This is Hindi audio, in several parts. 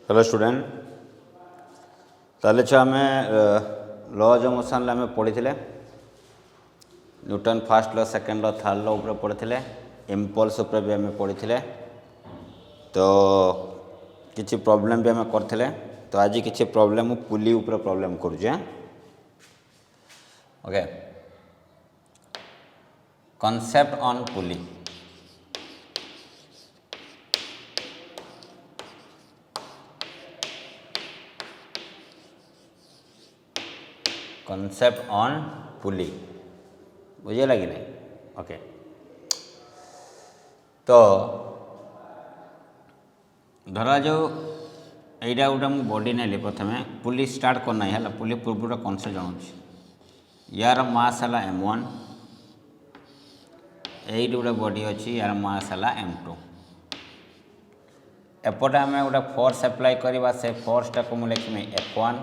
हेलो स्टूडेंट ताले छो आम लॉज ऑफ मोशन आम पढ़ी Newton first law second law third law ऊपर पढ़ी इम्पल्स उपर भी आम पढ़ी तो किसी प्रॉब्लम भी आम करते तो आज किसी प्रॉब्लम पुली ऊपर प्रॉब्लम करुचे okay concept on pulley concept on pulley बुझे कि नहीं ओके तो धरा जो यहीटा गोटे मुझे बॉडी नेली प्रथम पुली स्टार्ट करना है पुली पूर्व कॉन्सेप्ट जानूँ यार मास है m1 यही गोटे बॉडी अच्छी यार मास है m2 एपटे आम गोटे फोर्स एप्लाई करवा से फोर्सटा को मुझे लिखी F1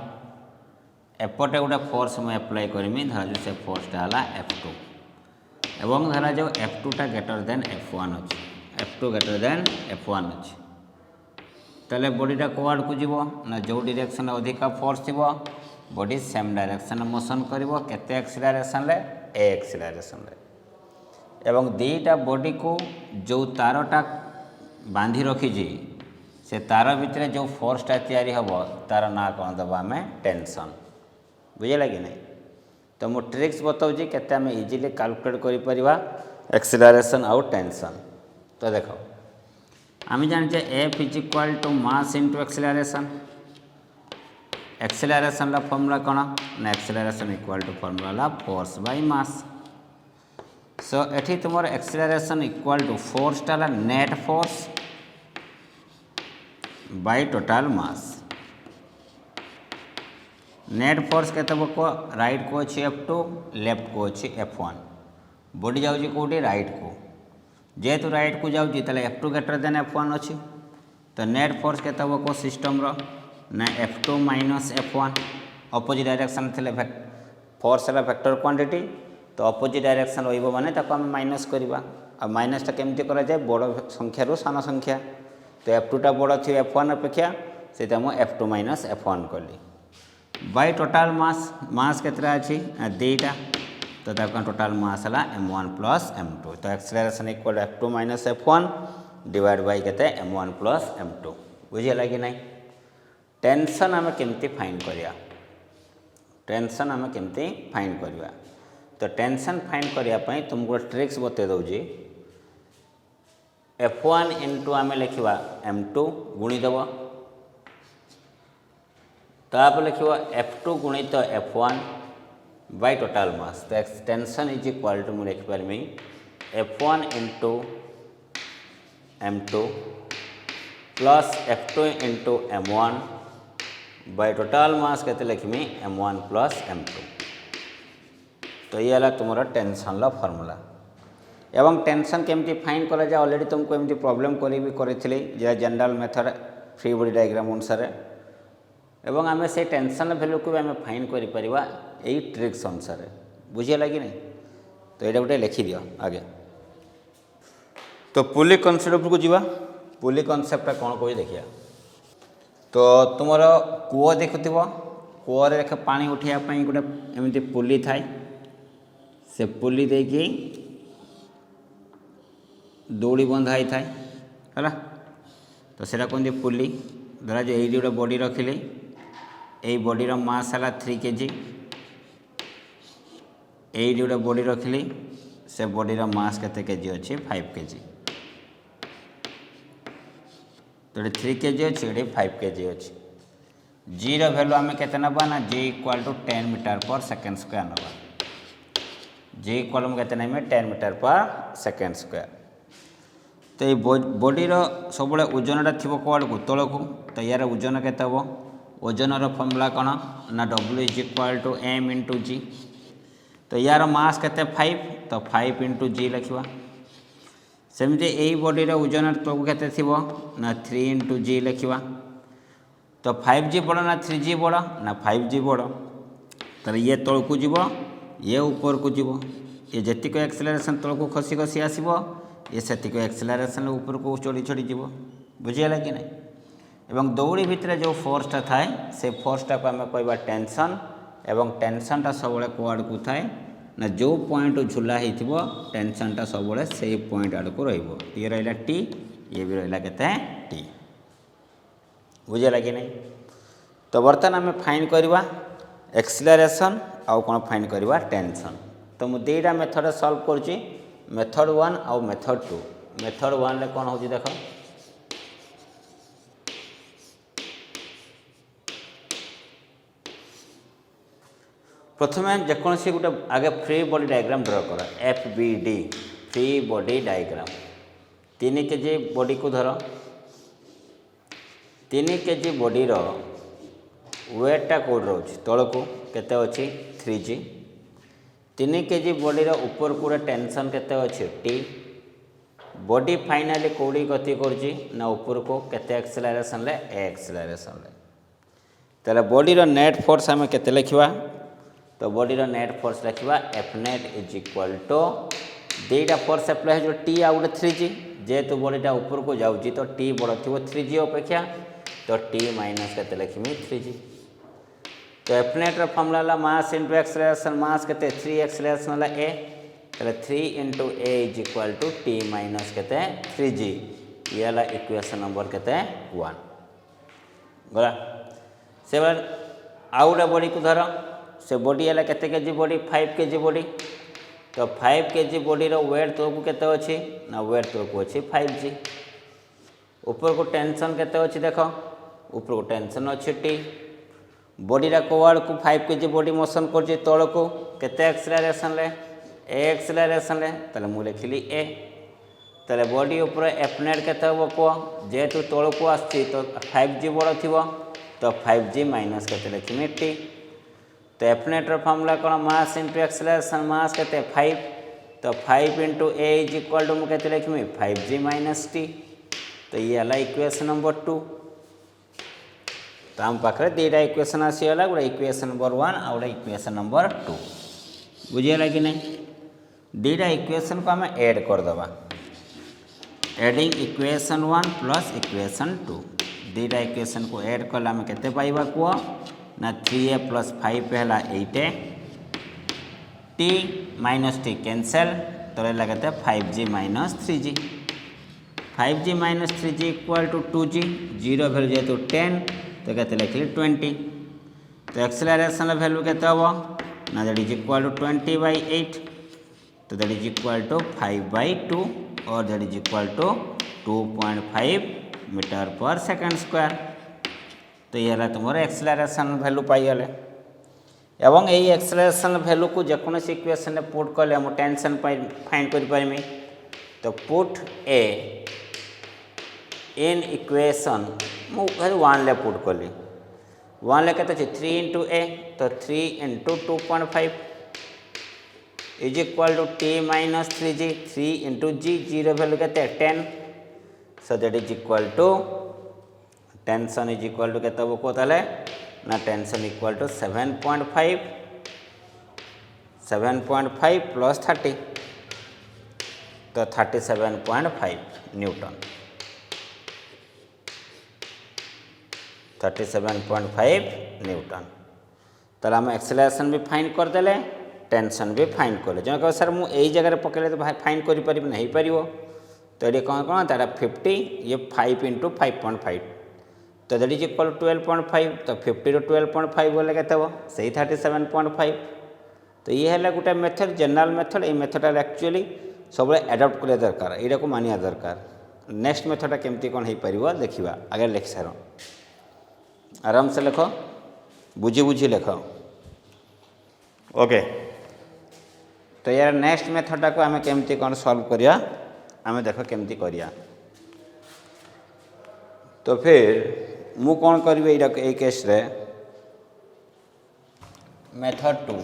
एपटे गोटे फोर्स मुझे एप्लाई करमी धरा जो से फोर्सटा है F2 एवं धरा जो F2टा ग्रेटर देन F1 अच्छे F2 ग्रेटर देन F1 अच्छे तेल बॉडीटा कोआड को जीवो ना जो डायरेक्शन अधिका फोर्स थी बॉडी सेम डायरेक्शन मोशन करिवो केते एक्सीलरेशन रे ए एक्सीलरेशन रे एवं दीटा बॉडी को जो तारटा बांधी रखी से तार भितर जो फोर्सटा तैयारी हम तार ना कौन दबा आम टेंशन बुझे कि नहीं तो मु ट्रिक्स बताऊँ केते आम इजिली कैलकुलेट कर एक्सीलरेशन आउ टेंशन तो देख आम जाने F is equal to mass into acceleration acceleration formula कौन ना acceleration equal to formula force by mass so एठी तुम एक्सीलरेशन इक्वाल टू फोर्सटा net force by total mass net force के राइट को अच्छी F2 लेफ्ट को अच्छी F1 बॉडी जाऊँगी कौटी राइट को जेहेतु राइट को जाऊँगी F2 ग्रेटर देन F1 अच्छी तो नेट फोर्स के को सिस्टम ना F2 minus F1 opposite direction थे फोर्स है वेक्टर क्वांटिटी तो अपोजिट डायरेक्शन रही माने आम माइनस करवा आ माइनसटा केमती करा जाए बड़ संख्या रू सान संख्या तो F2टा बड़ थी F1 अपेक्षा से F2 माइनस F1 कली बाय टोटाल मास केतरा अच्छी दीटा तो टोटाल मास है m1 प्लस m2 तो acceleration equal F2 minus F1 divide by केते m1 प्लस m2 बुझेगा कि नहीं टेंशन आम केमती फाइंड करिया टेंशन आम केमती फाइंड करिया तो टेंशन फाइंड करने तुमको ट्रिक्स बते दूँगी F1 इंटू आम लिखा m2 गुणीदेव ताप लिख F2 गुणित F1 बाय टोटाल मास तो टेंशन इज इक्वाल टू मुझे लिखिपारि F1 into m2 plus F2 into m1 by total mass के लिखमी m1 प्लस m2 तो ये है तुम टेंशन फॉर्मूला एवं टेंशन केमती फाइंड करा जाए ऑलरेडी तुमको एमती प्रॉब्लम करी general method free body diagram अनुसार एवं आम से टेंशन वैल्यू को भी आम फाइंड कर ट्रिक्स अनुसार बुझेगा कि नहीं तो ये गोटे लिखि दियो आगे तो पुली कनसेप्ट को जीवा पुली कनसेप्टा कौन कह देखिए तो तुम कूओ देखुव कूओ देख पानी उठाइवाई गोटे एमती पुली थाए से पुली देकी दौड़ी बंधाई थाए है तो सेटा कहते पुली धरा जो ये गोटे बॉडी रखिली यही बॉडीर मास है 3 kg यही गोटे बॉडी रखिली से बॉडीर मास केते केजी अच्छी 5 kg तो 3 kg अच्छी ये 5 kg अच्छी जी वैल्यू आम के ना जी equal to 10 metre per second square ना जी इक्वाल के 10 मीटर पर सेकेंड स्क्वायर तो ये बॉडीर सब ओजनटा थी कौड़ को तौक तो यार ओजन के ओजनर फॉर्मूला कौन ना W is equal to m into g तो यार मास के 5 तो 5 इंटू जी लिखा सेमती यही बॉडीर ओजन तौक के ना 3 इंटू जी लिखा तो 5g बड़ ना 3g बड़ ना 5g बड़ तो ये तौक को जीव ये ऊपर को जीव ये जीक एक्सीलरेशन तौक को खसी खसी आसब ये से एक्सीलरेशन ऊपर को चढ़ी चढ़ी जीव बुझीगला कि नहीं एवं दौड़ी भितर जो फोर्सटा थाए से फोर्सटा को आम कहवा टेंशन एवं टेंशनटा सब को आड़ को थाए ना जो पॉइंट झुला हो टेंशनटा सब से पॉइंट आड़ को ये रहा टी ये भी रहा के टी बुझेगा कि नहीं। तो बर्तमान आम फाइन करवा एक्सिलरेशन आउ कौन फाइन करवा टेंशन। तो मुझे दुईटा मेथड सॉल्व करुच्ची मेथड 1 आउ मेथड 2। मेथड 1 रे कौन हो देख प्रथम जेकोसी गोटे आगे फ्री बॉडी डायग्राम ड्र कर FBD free body diagram 3 kg body को धर 3 kg बॉडी रो वेटटा कौट रोच तल को केते अच्छी 3G 3 kg बॉडी रो ऊपर को टेंशन केते अच्छी T बॉडी फाइनाली कौड़ी गति करची ना ऊपर को केते एक्सेलरेशन ले एक्सेलरेशन ले ताले बॉडी रो नेट फोर्स हमें केते लिखवा तो बॉडी रो नेट फोर्स लिखवा F net is equal to दुईटा फोर्स अप्लाई हो T आ गोटे 3G जेहेतु बॉडीटा ऊपर को जाऊँगी तो T बड़ थी 3G अपेक्षा तो T माइनस के लिखमी 3G। तो F net रो formula mass into acceleration mass के 3 एक्सेलरेशन ए तो 3 into a is equal to T minus के 3G ये है इक्वेशन नंबर के 1 गला से आउ गोटे बॉडी को धर से बॉडी है केते केजी बॉडी 5 kg बॉडी तो 5 kg बॉडी रो वेट तो को केते अच्छी ना वेट तो को अच्छी 5G ऊपर को टेंशन केते अच्छी देख ऊपर को टेंशन अच्छी T बॉडी कोआड़ को 5 kg बॉडी मोशन कर तल को केते एक्सेलरेशन ले एक्सेलरेशन ले ताले मु लिखिली ए ताले बॉडी ऊपर F net केते हो को जेहेतु तल को आसी तो 5G बड़ थी तो 5G माइनस केते लिखिमी T। तो F net रो फॉर्मूला कौन मास इंटू एक्सेलरेशन मास केते 5 तो 5 into a is equal to मुझे लिखमी 5G माइनस T तो ये है इक्वेशन नंबर 2। तो आम पाखे दुईटा इक्वेशन आसीगला गोटे इक्वेशन नंबर 1 आ गोटे इक्वेशन नंबर 2 बुझीगला कि नहीं। दुईटा इक्वेशन को आम ऐड करदे एडिंग इक्वेशन 1 प्लस इक्वेशन 2 दुईटा इक्वेशन को ऐड कले आम केते पाइबा कह ना 3a प्लस 5 है 8a T minus T cancel तो रहा कहते 5G minus 3G 5G minus 3G equal to 2G 0 value जेहतु 10 तो कहते लिखिली 20 तो एक्सेलरेशन वैल्यू केते हम ना दैट इज इक्वल टू 20/8 तो दैट इज इक्वल टू 5/2 और that is equal to 2.5 metre per second square. तो ये है तुम एक्सेलरेशन वैल्यू पाइगले एवं यही एक्सेलरेशन वैल्यू को जेकोसी इक्वेशन में पुट कले हम टेंशन फाइंड कर पारमी तो पुट ए इन इक्वेशन मुझे 1 ले पुट कली 1 ले कहते 3 इंटू ए तो 3 into 2.5 is equal to T minus 3G 3 into G 0 value कहते 10 so that is equal to tension is equal to केते हम को ताले ना टेंशन इक्वल टू 7.5 प्लस 30 तो 37.5 न्यूटन 37.5 न्यूटन ताले हम एक्सेलरेशन भी फाइंड करदे टेंशन भी फाइंड कले जो कह सर मुझे जगह पकड़े तो फाइंड कर नहीं पार तो ये कौन कौन तारा 50 ये 5 इंटू 5.5 तो दैट इज इक्वल 12.5 तो 50 रो 12.5 बोले कहते हो सही 37.5 तो ये है गोटे मेथड जनरल मेथड ये मेथड एक्चुअली सब एडप्ट कर दरकार यहाँ को मानिया दरकार नेक्स्ट मेथड केमती कौन हो पार देखा आगे लिख सार आराम से लिख बुझी बुझी लिख ओके। तो यार नेक्स्ट मेथडा को आम केमती कौन सॉल्व करिया आम देख केमती करिया तो फिर मु कौन करी ये केस रे मेथड 2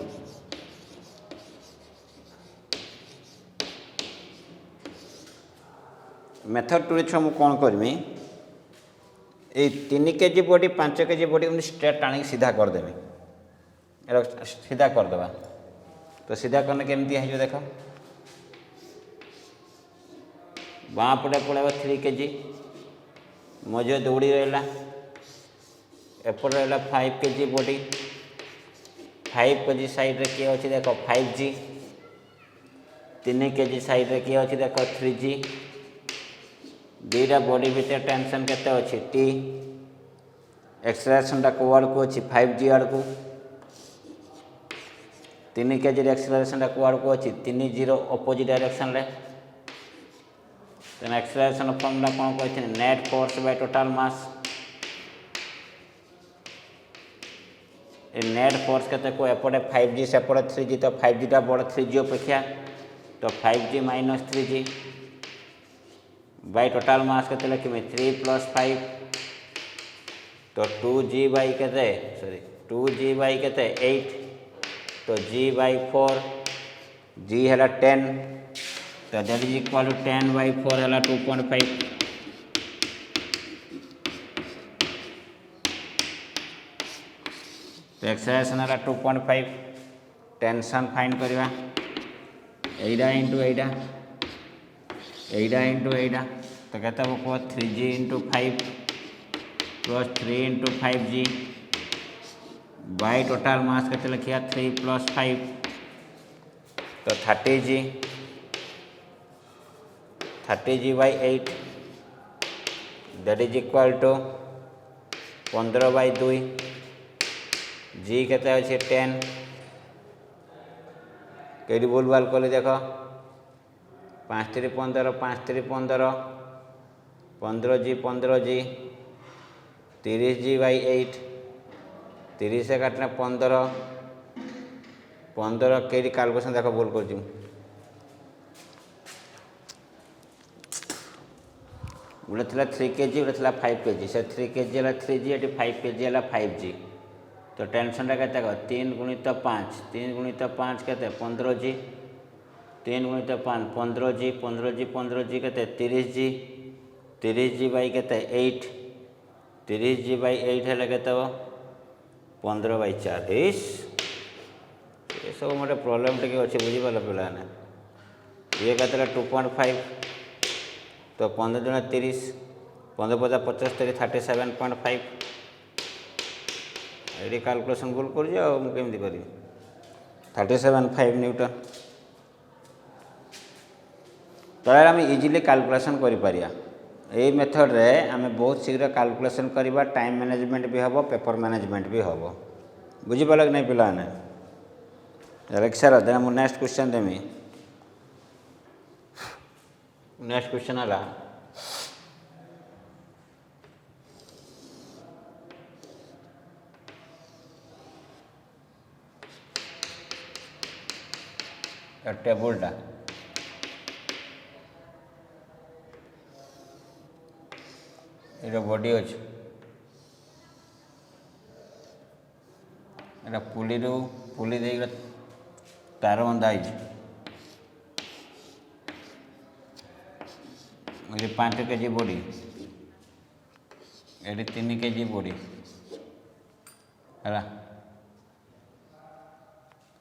मेथड 2 छुआ मु कौन करमी ये 3 KG body 5 KG body straight टाणी सीधा करदेमी सीधा करदे तो सीधा करने केमती है देख बाँ पटे पड़े 3 केजी मझे दौड़ी रहा एपट रहा 5 kg बॉडी 5 kg साइड रे किए अच्छी देख 5G 3 kg साइड रे किए अच्छी देख 3G दुईटा बॉडी भितर टेंशन केते अच्छी T एक्सेलरेशनटा को आड़ को अच्छी 5G आड़ को 3 kg एक्सेलरेशनटा को आड़ को अच्छी 3G अपोजिट डायरेक्शन रे तेना एक्सेलरेशन फॉर्मूला कौन कहते हैं net force by total mass net force के को एपटे 5G सेपटे 3G तो 5G टा बड़ 3G अपेक्षा तो 5G minus 3G bye total मास के लिखिमे 3 + 5 तो 2G बाई के 2G बाई के 8 तो G बाई 4 G है 10 तो दैट इज इक्वल टू 10/4 है 2.5 तो एक्सेलरेशन है 2.5 टेंशन फाइंड करवा एटा इंटू एटा इंटू एटा तो कहते वो 3G × 5 + 3 × 5G बाय टोटल मास के लिखा 3 + 5 तो 30G by 8 that is equal to 15/2 G केते अच्छे 10 कई भूल भाल कले देख 5 3 15 5 3 15 15G 15G 30G बाई 8 30 से काटना 15 15 कई कैलकुलेशन देख भूल कर गोटे थी 3 kg गोटे थी 5 kg से 3 kg है 3G ये 5 kg है 5G तो टेंशन के 3 × 5 3 × 5 के 15G 3 × 5 15G 15G 15G के 30G 30G बाई के 8 30G बाई 8 है के 15/4 ये सब मोटे प्रोब्लेम टे अच्छे बुझीपाल पाने ये कहते 2.5 तो 15 × 30 15 × 50 37.5 ये कैलकुलेशन भूल करमी करी 37.5 न्यूटन तो आम इजिली कैलकुलेशन करिपारिया यही मेथड रे आम बहुत शीघ्र कैलकुलेशन करवा टाइम मैनेजमेंट भी हम पेपर मैनेजमेंट भी हम बुझीपाल कि नहीं पिलाने सर देना मुझे नेक्स्ट क्वेश्चन देमी नेक्स्ट क्वेश्चन है टेबुलटा ये बॉडी अच्छे ये पुली दे तार बंधा ये 5 kg बॉडी ये 3 kg बॉडी है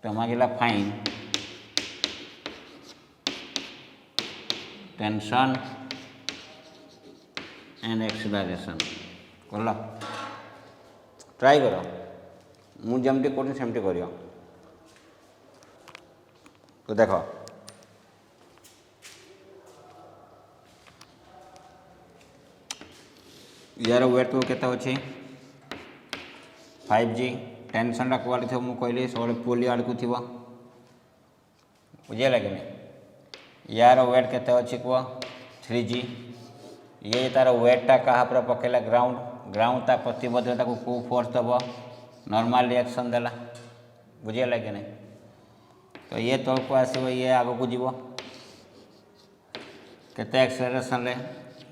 तो मांगला फाइन टेंशन एंड एक्सेलरेशन कल ट्राई कर मुझे जमती कर सेमती कर तो देख यार वेट तो केता अच्छे 5G टेंशन कुआड़े थो मुझे कहली सब पुली आड़ को थी बुझे कि नहीं यार वेट केते अच्छी कह 3G ये तार वेटा क्या पर पकेला ग्राउंड ता प्रतिबद्धता को फोर्स दब नॉर्मल रिएक्शन देला बुझेगा कि नहीं तो ये तौर को आसो ये आग को जीव केते एक्सेलरेशन रे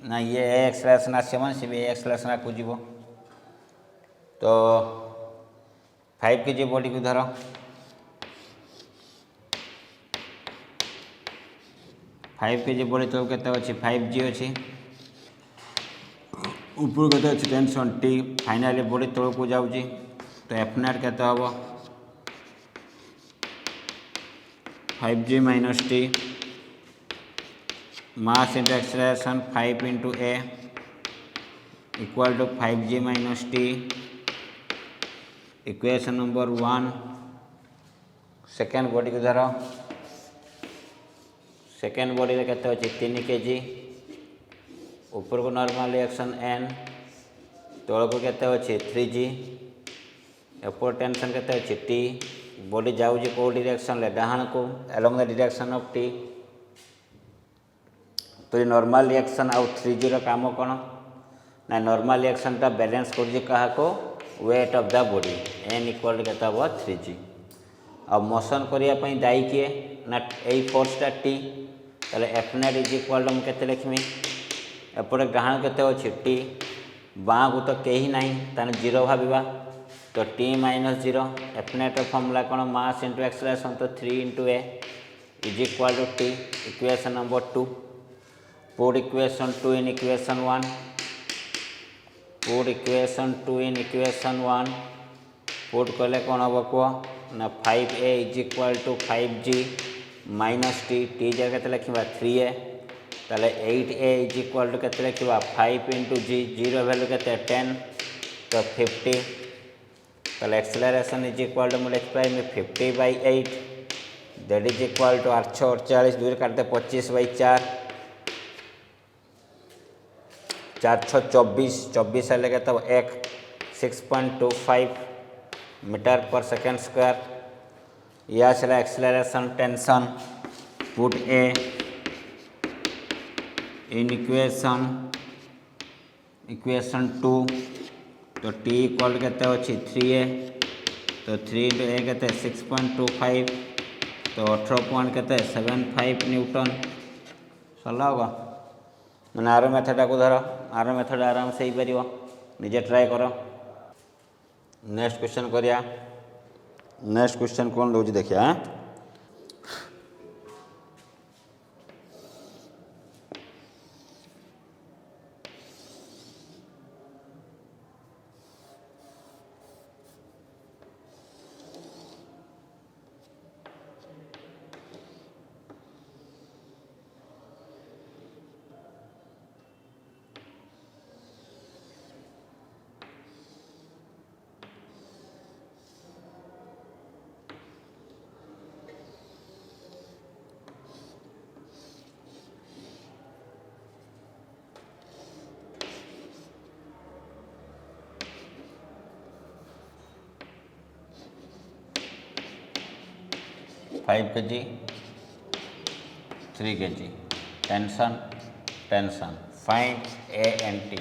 ना ये एक्सेलरेशन आसो सी भी एक्सेलरेशन आगे जीव तो 5 kg बॉडी को धर 5 kg बॉडी तो केते अच्छी 5G अच्छी ऊपर के अच्छी टेंशन T फाइनाली बॉडी तौर को जाऊँगी तो एफ नेट के हम 5G minus T mass into acceleration 5 × A equal to 5G minus T equation number 1 second body को धर सेकेंड बॉडी रे केते अछि 3 kg ऊपर को नॉर्मल रिएक्शन n तल को केते अछि 3g एपर टेंशन केते अछि t बॉडी जाउजी को डायरेक्शन ले डाहाण को along the direction of t तो ये नॉर्मल रिएक्शन आउ 3g रो काम कोन ना नॉर्मल रिएक्शन टा बैलेंस कर कहा को weight of the body n equal to केते हो 3g अब मोशन करिया पई दाई किए ना ए फोर्सटा t ताले F net is equal to केते लिखमी एपटे डाहाण केते अछि t बाँ को तो कहीं ना ताने 0 भाविबा तो t minus 0 F net formula कोन मास इंटू एक्सेलरेशन तो 3 into a is equal to t equation number 2 put equation 2 in equation 1 put equation 2 in equation 1 put कले कौन हम कह ना 5a is equal to 5g minus T जगह लिखा 3a ताले 8a इज इक्वल टू के लिखा 5 इंटू g जीरो वैल्यू के 10 तो 50 ताले एक्सेलरेशन इज इक्वल टू मुझे लिख पाए 50/8 दैट इज इक्वल टू 848 दूर काटते 25/4 424 24 हेल्ले के तब 6.25 मीटर पर सेकेंड स्क्वायर या चला acceleration tension put A in equation 2 तो t इक्वल केते अछि 3a तो 3 इंटू a केते 6.25 तो 18.75 न्यूटन सरला होगा मैंने आर मेथड को धर आर मेथड आराम से ही पार निजे ट्राए कर नेक्स्ट क्वेश्चन करिया नेक्स्ट क्वेश्चन कौन दौर देखिए 5 kg 3 kg tension find a and t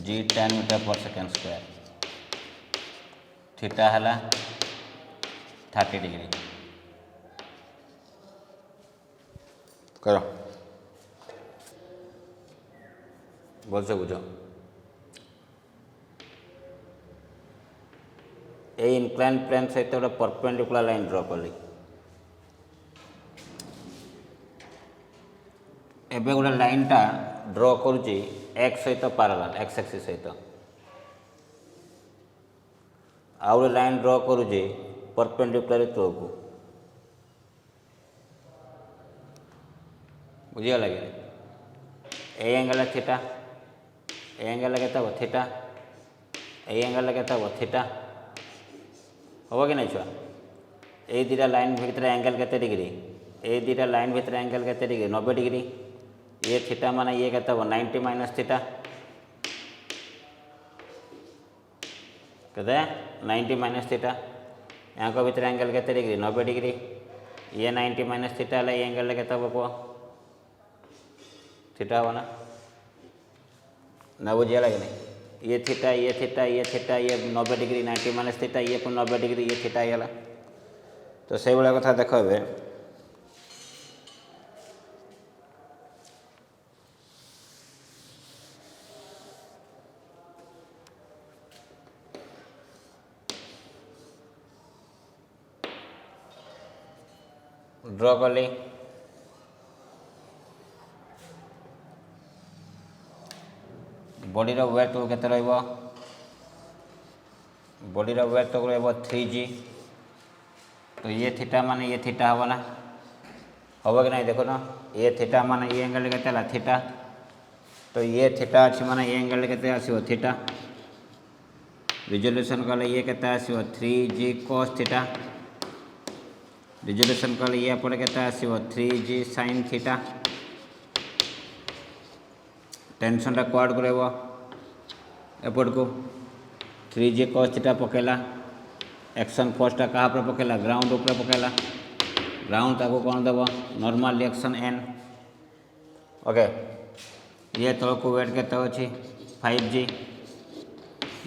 g 10 metre per second square theta है 30 डिग्री करो बोल से बुझो ए इनक्लाइन प्लेन सहित गोटे परपेंडिकुलर लाइन ड्र कली एबे गोटे लाइन टा ड्र करुच्ची एक्स सहित पैरेलल एक्स एक्सिस सहित आउ गोटे लाइन ड्र करुच्ची परपेंडिकुलर तौक बुझीगला कि A angle theta A angle के थीटा ए एंगल के थीटा हम कि नहीं छुआ ए दुटा लाइन भितर एंगल के डिग्री ए दुटा लाइन भितर एंगल के डिग्री 90 डिग्री ये थीटा माने ये के 90 माइनस थीटा कहते 90 माइनस थीटा यहाँ को भितर एंगल के डिग्री 90 डिग्री ये 90 माइनस थीटा है ये एंगल के कह थीटा हो ना बुझे लगे नहीं ये थीटा ये थीटा ये थीटा ये 90 डिग्री 90 माइनस थीटा ये 90 डिग्री ये थीटा है तो से भाया कथा देख ए ड्र कली बॉडी वेट केते रहइबो बॉडी वेट तो रहइबो 3g तो ये थीटा माने ये थीटा होगा ना हम कि नहीं देखो ना ये थीटा माने ये एंगल केते ला थीटा तो ये थीटा अच्छी माना ये एंगल के आसो थीटा रिजोल्यूशन कले ये के आसो 3G cos थीटा रिजोल्यूशन कले ये पड़े के आसो 3G sin थीटा टेंशन टा क्वाड करेबो एपट को 3G cos थीटा पकेला एक्शन फोर्सटा कहाँ पर पकेला ग्राउंड ऊपर पकेला ग्राउंड ताको कौन देव नॉर्मल रिएक्शन n ओके ये तल को वेट के अच्छी 5G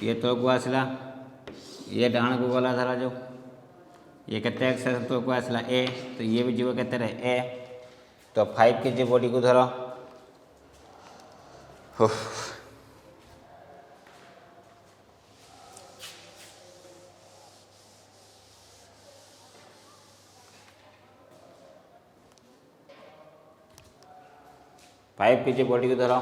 ये तल को आसला ये डाण को गला धरा जो ये केते एक्सेस तल को आसला a तो ये भी जीव केते रे a तो 5 kg बॉडी को धरो 5 kg बॉडी को धरो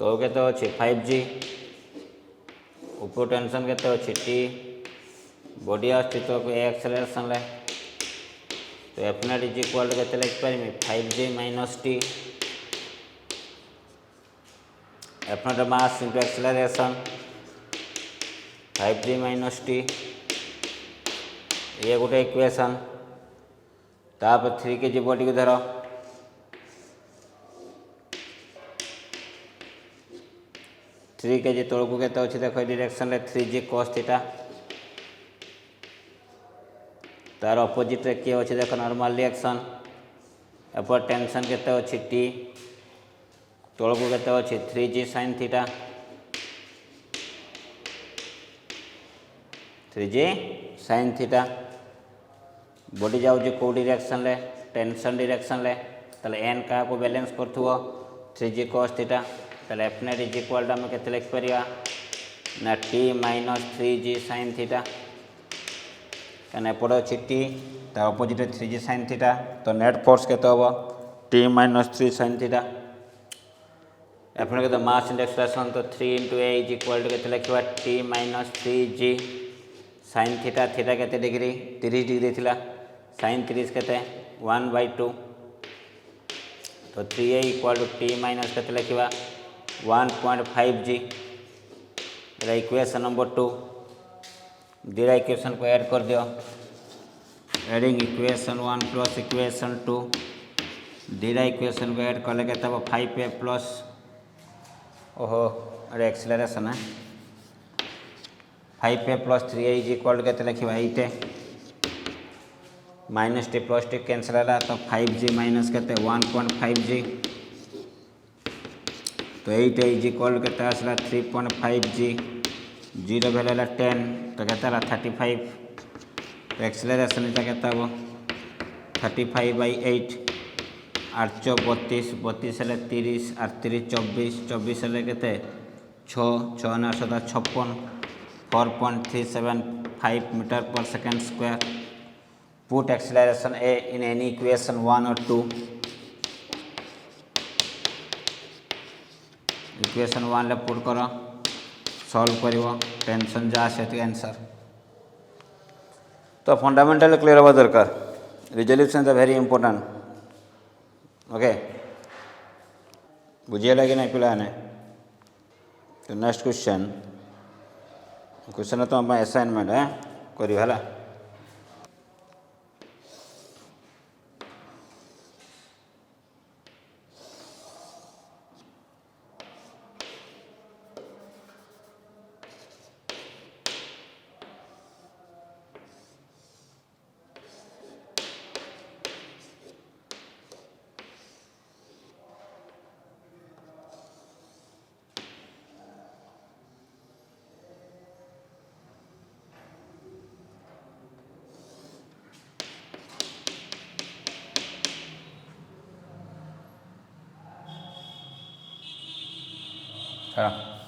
तो केते अच्छे 5G ऊपर टेंशन केते अच्छे T बॉडी आसती तो एक्सेलरेशन ले तो F net is equal to केते लिख पारिमी 5G minus T F net mass into acceleration 5G minus T ये गोटे इक्वेशन तापर 3 kg बॉडी को धरो थ्री के जी तौक के अच्छे देख डायरेक्शन 3G cos थीटा तार अपोजिट रे किए अच्छे देख नॉर्मल रिएक्शन एपर टेंशन के अच्छी T तौक के अच्छी 3G sin theta 3G sin theta body जाऊँ कौ डायरेक्शन ले टेंशन डायरेक्शन ले ताले n क्या को बैलेंस करूँ 3G cos थीटा ताले F net is equal to आम के लिख पार ना T minus 3G sin theta क्या एपटे अच्छी T तार अपोजिट 3G sin थीटा तो नेट फोर्स के हम T minus 3 sin theta F net के मास इंटू एक्सेलरेशन तो 3 into A is equal to के लिखा T minus 3G sin theta theta के डिग्री 30 डिग्री थिला sin 30 के 1/2 तो 3A equal to T minus के लिखा 1.5G इक्वेशन नंबर 2 दीरा इक्वेशन को ऐड कर दियो एडिंग इक्वेशन 1 प्लस इक्वेशन 2 दीरा इक्वेशन को ऐड कले के तब 5A प्लस ओहो अरे एक्सेलरेशन है 5A plus 3A is equal के लिखा 8A minus T plus T cancel है तो 5G माइनस के 1.5G तो 8A इज इक्वल के आसला 3.5G 0 वैल्यू 10 तो कहता 35 तो एक्सेलरेशन इटा कहता वो 35/8 8 32 32 हेल्ले 30 38 24 24 हेल्ले केते 6 6 9 7 56 4.375 metre per second square put acceleration A in any equation 1 or 2 equation 1 ले पुट कर सॉल्व करिवो टेंशन जा से आंसर तो फंडामेंटल क्लियर हवा दरकार resolution is very important okay बुझीगला कि नहीं पिलाने तो नेक्स्ट क्वेश्चन तो हम असाइनमेंट है करियो हला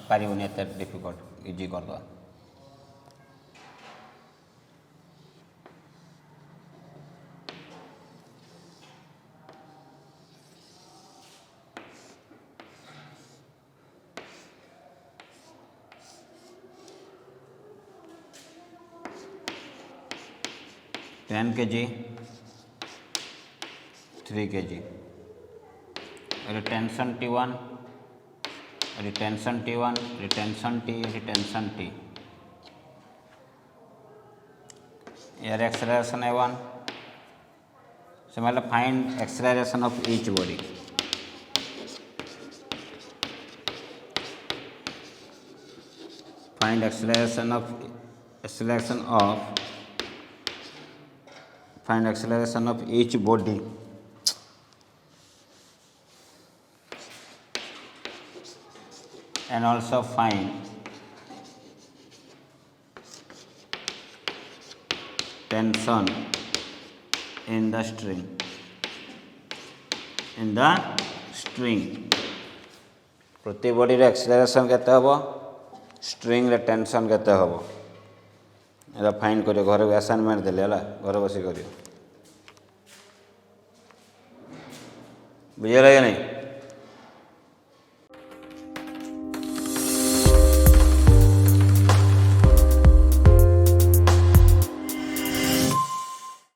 पारिबनी एत डिफिकल्ट इजी करदे ten kg 3 kg, retention T1, retention T1, retention T, retention T. Here acceleration A1. Similarly, find acceleration of each body. Find acceleration of each body. And also find tension in the string. प्रति बॉडी रे एक्सेलरेशन केते हबो, स्ट्रिंग रे टेंशन केते हबो, एला फाइंड करियो। घर को असाइनमेंट देले हला, घर बसी करियो। बुझे लगे नहीं?